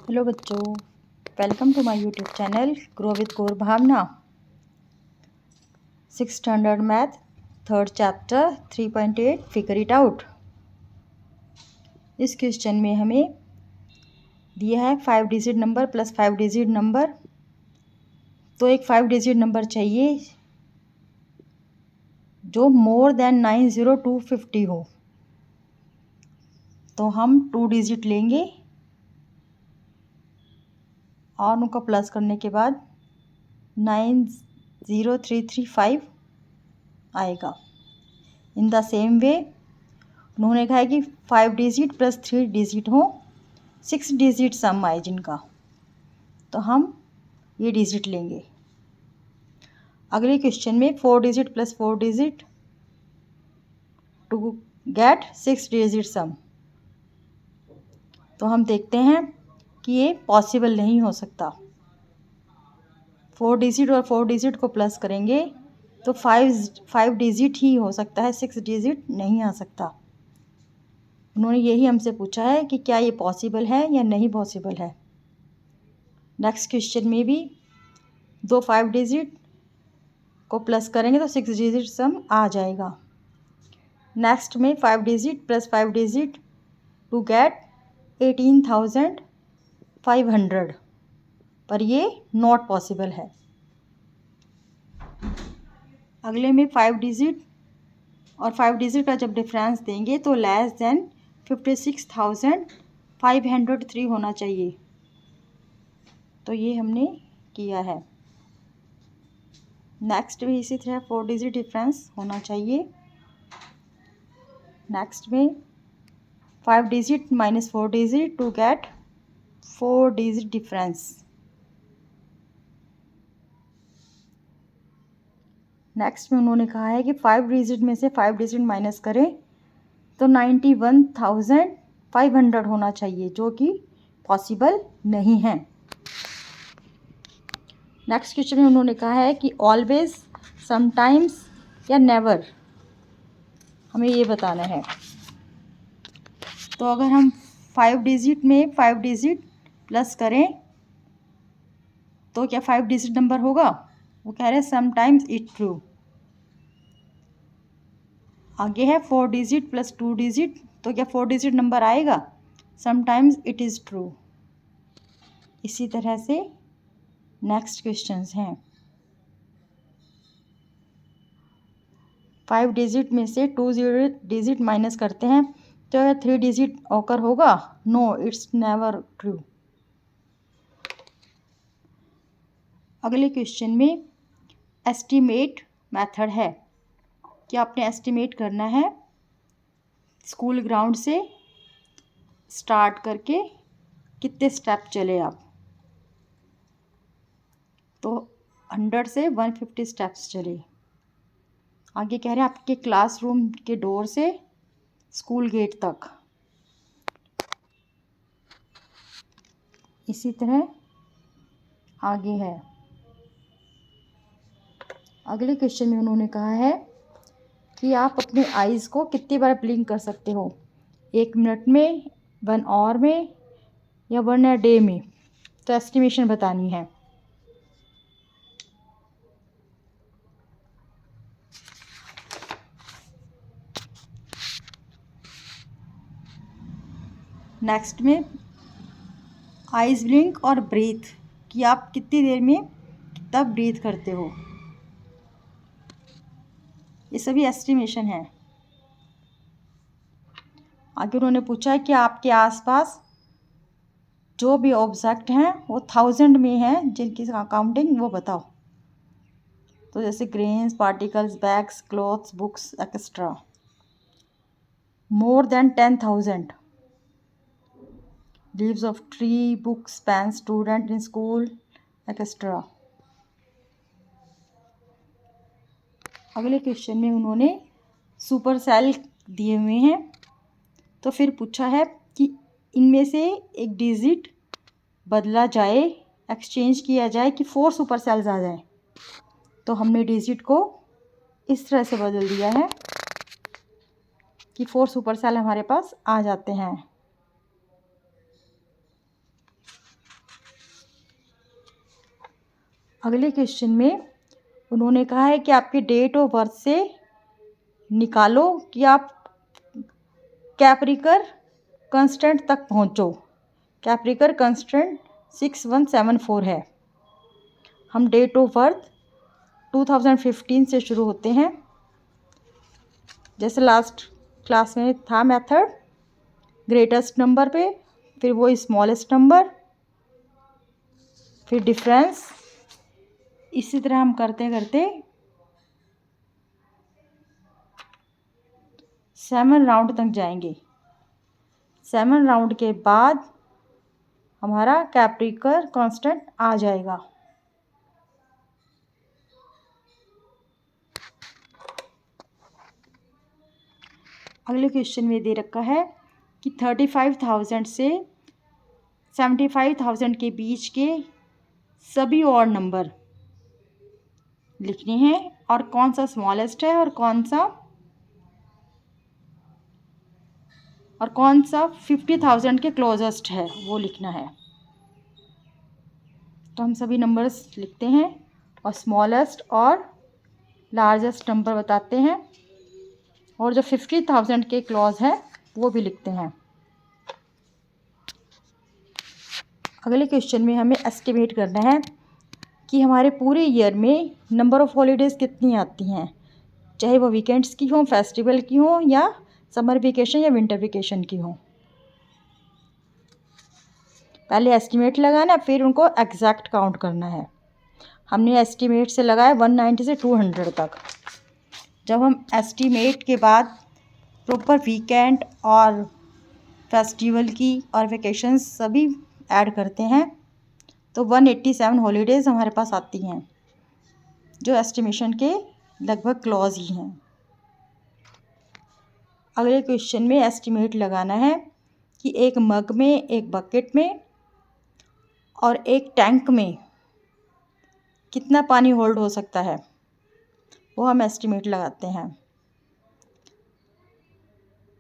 Hello बच्चों, welcome to my YouTube channel grow with core Bhavna. 6th standard math 3rd chapter 3.8 figure it out. इस question में हमें दिया है 5 digit number plus 5 digit number. तो एक 5 डिजिट नंबर चाहिए जो मोर देन 90250 हो। तो हम 2 डिजिट लेंगे और उनको प्लस करने के बाद 90335 आएगा। इन द सेम वे उन्होंने कहा है कि 5 डिजिट प्लस 3 डिजिट हो, 6 डिजिट सम आए जिनका, तो हम ये डिजिट लेंगे। अगले क्वेश्चन में 4 digit plus 4 digit to get 6 digit sum. तो हम देखते हैं कि ये पॉसिबल नहीं हो सकता। 4 डिजिट और 4 डिजिट को प्लस करेंगे तो 5 डिजिट ही हो सकता है, 6 डिजिट नहीं आ सकता। उन्होंने यही हमसे पूछा है कि क्या ये पॉसिबल है या नहीं पॉसिबल है। नेक्स्ट क्वेश्चन में भी दो 5 डिजिट को प्लस करेंगे तो 6 डिजिट सम आ जाएगा। नेक्स्ट में 5 digit plus 5 digit to get 18,500, पर ये नॉट पॉसिबल है। अगले में 5 डिजिट और 5 डिजिट का जब डिफरेंस देंगे तो लेस देन 56,503 होना चाहिए। तो ये हमने किया है। नेक्स्ट भी इसी तरह 4 डिजिट डिफरेंस होना चाहिए। नेक्स्ट में 5 digit minus 4 digit to get 4 digit difference. Next में उन्होंने कहा है कि 5 डिजिट में से 5 डिजिट माइनस करें तो 91,500 होना चाहिए, जो कि पॉसिबल नहीं है। नेक्स्ट क्वेश्चन में उन्होंने कहा है कि ऑलवेज, समटाइम्स या नेवर, हमें ये बताना है। तो अगर हम 5 डिजिट में 5 डिजिट प्लस करें तो क्या 5 डिजिट नंबर होगा? वो कह रहे हैं समटाइम्स इट ट्रू। आगे है 4 डिजिट प्लस 2 डिजिट, तो क्या 4 डिजिट नंबर आएगा? Sometimes it is true. इसी तरह से नेक्स्ट क्वेश्चंस हैं। 5 डिजिट में से 2 डिजिट माइनस करते हैं तो क्या 3 डिजिट ऑकर होगा? No, it's never true. अगले क्वेश्चन में एस्टिमेट मेथड है कि आपने एस्टिमेट करना है स्कूल ग्राउंड से स्टार्ट करके कितने स्टेप चले आप। तो 100 से 150 स्टेप्स चले। आगे कह रहे हैं आपके क्लासरूम के डोर से स्कूल गेट तक। इसी तरह आगे है। अगले क्वेश्चन में उन्होंने कहा है कि आप अपने आइज़ को कितनी बार ब्लिंक कर सकते हो, 1 मिनट में, 1 आवर में या 1 डे में। तो एस्टिमेशन बतानी है। नेक्स्ट में आइज़ ब्लिंक और ब्रीथ कि आप कितनी देर में कितना ब्रीथ करते हो। ये सभी एस्टिमेशन है। आगे उन्होंने पूछा है कि आपके आसपास जो भी ऑब्जेक्ट हैं वो 1000 में हैं, जिनकी काउंटिंग वो बताओ। तो जैसे grains, particles, bags, clothes, books extra. More than 10,000 leaves of tree, books, pen, student in school extra. अगले क्वेश्चन में उन्होंने सुपर सेल दिए हुए हैं। तो फिर पूछा है कि इनमें से एक डिजिट बदला जाए, एक्सचेंज किया जाए कि 4 सुपर सेल्स आ जाए। तो हमने डिजिट को इस तरह से बदल दिया है कि 4 सुपर सेल हमारे पास आ जाते हैं। अगले क्वेश्चन में उन्होंने कहा है कि आपके डेट ऑफ बर्थ से निकालो कि आप कैप्रिकर कंस्टेंट तक पहुंचो। कैप्रिकर कंस्टेंट 6174 है। हम डेट ऑफ बर्थ 2015 से शुरू होते हैं, जैसे लास्ट क्लास में था मेथड, ग्रेटेस्ट नंबर पे, फिर वो स्मॉलेस्ट नंबर, फिर डिफरेंस। इसी तरह हम करते करते 7 राउंड तक जाएंगे। 7 राउंड के बाद हमारा कैप्रिकर कांस्टेंट आ जाएगा। अगले क्वेश्चन में दे रखा है कि 35,000 से 75,000 के बीच के सभी ऑड नंबर लिखने हैं और कौन सा स्मॉलेस्ट है और कौन सा 50,000 के क्लोजेस्ट है वो लिखना है। तो हम सभी नंबर्स लिखते हैं और स्मॉलेस्ट और लार्जेस्ट नंबर बताते हैं, और जो 50,000 के क्लॉज है वो भी लिखते हैं। अगले क्वेश्चन में हमें एस्टिमेट करना है कि हमारे पूरे ईयर में नंबर ऑफ़ हॉलीडेज़ कितनी आती हैं, चाहे वो वीकेंड्स की हो, फेस्टिवल की हो, या समर वेकेशन या विंटर वेकेशन की हो। पहले एस्टिमेट लगाना, फिर उनको एग्जैक्ट काउंट करना है। हमने एस्टिमेट से लगाया 190 से 200 तक। जब हम एस्टिमेट के बाद प्रॉपर वीकेंड और फेस्टिवल की और वेकेशंस सभी ऐड करते हैं तो 187 हॉलीडेज़ हमारे पास आती हैं, जो एस्टिमेशन के लगभग क्लॉज ही हैं। अगले क्वेश्चन में एस्टिमेट लगाना है कि एक मग में, एक बकेट में और एक टैंक में कितना पानी होल्ड हो सकता है, वो हम एस्टिमेट लगाते हैं।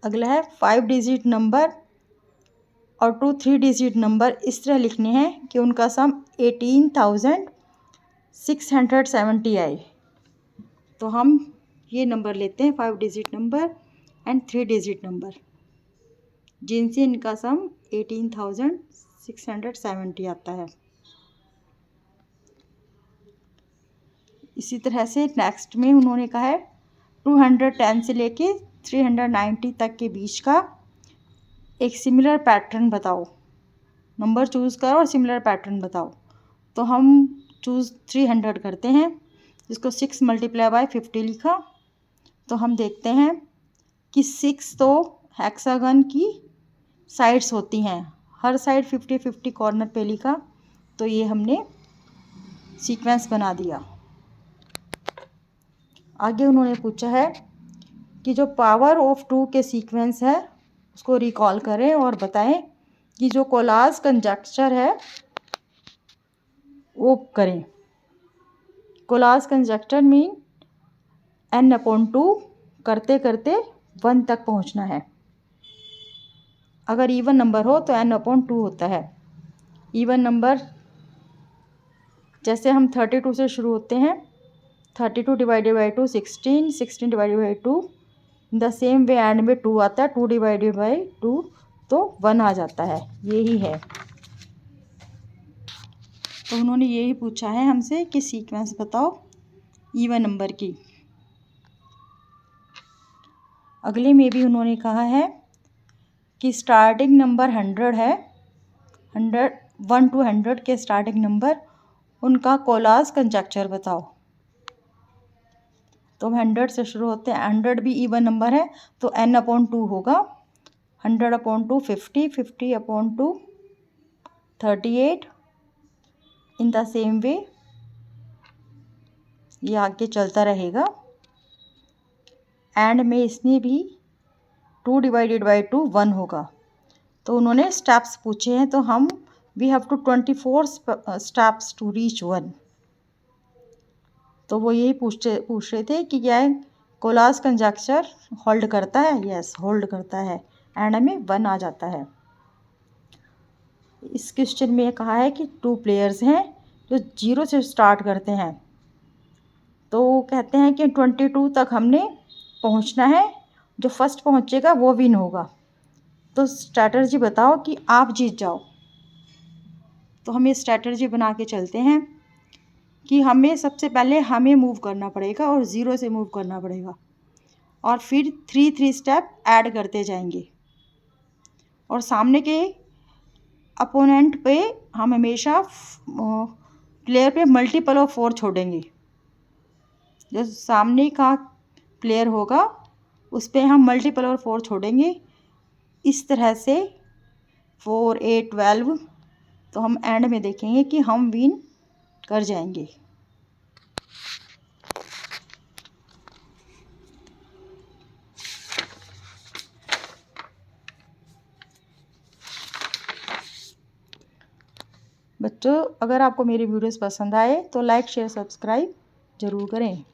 अगला है 5 डिजिट नंबर और 2 3 डिजिट नंबर इस तरह लिखने हैं कि उनका सम 18,670 आए। तो हम ये नंबर लेते हैं 5 digit number and 3 digit number, जिनसे इनका सम 18,670 आता है। इसी तरह से नेक्स्ट में उन्होंने कहा है 210 से लेके 390 तक के बीच का एक सिमिलर पैटर्न बताओ। नंबर चूज़ करो और सिमिलर पैटर्न बताओ। तो हम चूज़ 300 करते हैं, जिसको 6 × 50 लिखा। तो हम देखते हैं कि 6 तो हेक्सागन की साइड्स होती हैं, हर साइड 50-50 कॉर्नर पे लिखा। तो ये हमने सीक्वेंस बना दिया। आगे उन्होंने पूछा है कि जो पावर ऑफ 2 के सीक्वेंस है उसको रिकॉल करें और बताएं कि जो कोलाज कंजक्चर है वो करें। कोलाज कंजक्टर मीन n/2 करते करते 1 तक पहुंचना है। अगर इवन नंबर हो तो n/2 होता है। इवन नंबर जैसे हम 32 से शुरू होते हैं, 32 divided by 2 16, 16 divided by 2, the same way and में 2 आता है, 2 डिवाइडेड बाई 2 तो 1 आ जाता है। यही है। तो उन्होंने यही पूछा है हमसे कि सीक्वेंस बताओ इवन नंबर की। अगले में भी उन्होंने कहा है कि स्टार्टिंग नंबर 100 है, 1 to 100 के स्टार्टिंग नंबर, उनका कोलाज कंजक्चर बताओ। तो हम 100 से शुरू होते हैं, 100 भी इवन नंबर है तो n/2 होगा। 100/2 50, 50/2 38। इन द सेम वे ये आगे चलता रहेगा। एंड में इसमें भी 2 डिवाइडेड बाई 2 1 होगा। तो उन्होंने स्टेप्स पूछे हैं, तो हम we have to 24 steps to reach 1। तो वो यही पूछ रहे थे कि क्या कोलाज कंजक्चर होल्ड करता है। यस, होल्ड करता है। एंड में 1 आ जाता है। इस क्वेश्चन में कहा है कि 2 प्लेयर्स हैं, जो 0 से स्टार्ट करते हैं, तो कहते हैं कि 22 तक हमने पहुंचना है, जो फर्स्ट पहुंचेगा वो विन होगा। तो स्ट्रैटेजी बताओ कि आप जीत जाओ। तो हम ये स्ट्रैटेजी बना के चलते हैं कि हमें सबसे पहले हमें मूव करना पड़ेगा और 0 से मूव करना पड़ेगा, और फिर 3 स्टेप ऐड करते जाएंगे, और सामने के अपोनेंट पे हम हमेशा प्लेयर पे मल्टीपल ऑफ 4 छोड़ेंगे। जो सामने का प्लेयर होगा उस पर हम मल्टीपल ऑफ 4 छोड़ेंगे। इस तरह से 4, 8, 12, तो हम एंड में देखेंगे कि हम विन कर जाएंगे। बच्चों, अगर आपको मेरी वीडियोस पसंद आए तो लाइक शेयर सब्सक्राइब ज़रूर करें।